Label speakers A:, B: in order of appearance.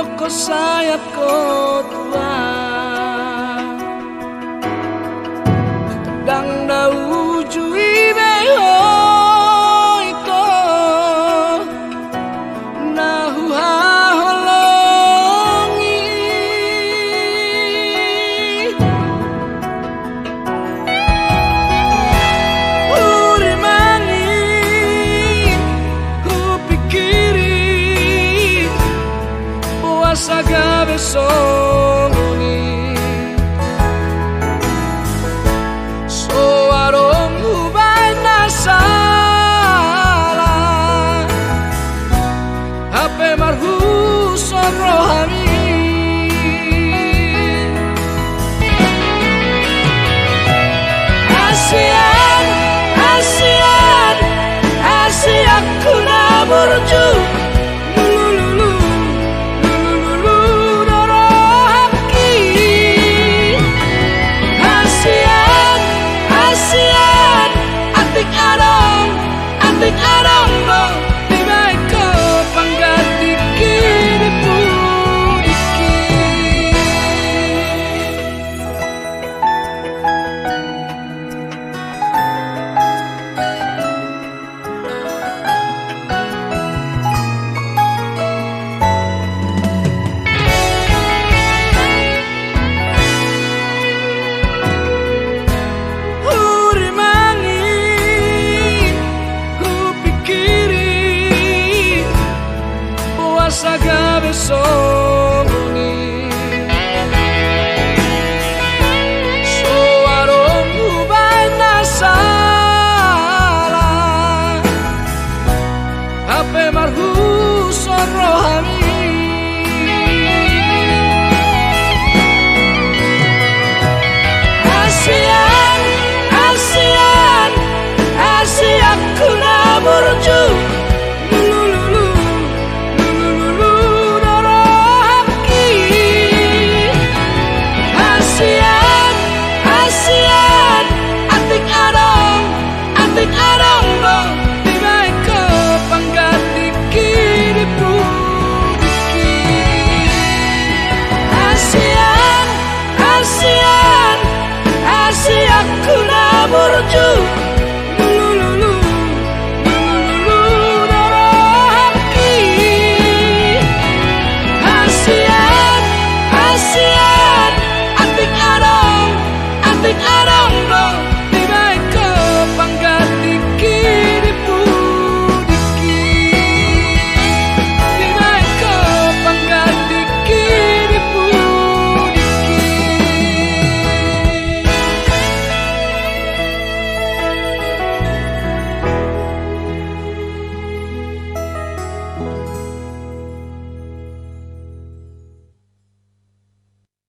A: ko sayap ko tua Tendang dau jui behoi ko Nahu haholongi Uri mani hupikiri Puasa gabe songoni rohani Asian, Asian, Asian kuna burju Lulu, lulu, dorohaki Asian, Asian, atik adong no Dibaiko panggati Gabe songoni So arong ubay na sala Hape marhuson rohani Asian, Asian, Asian kuna burju Aku nak berjuang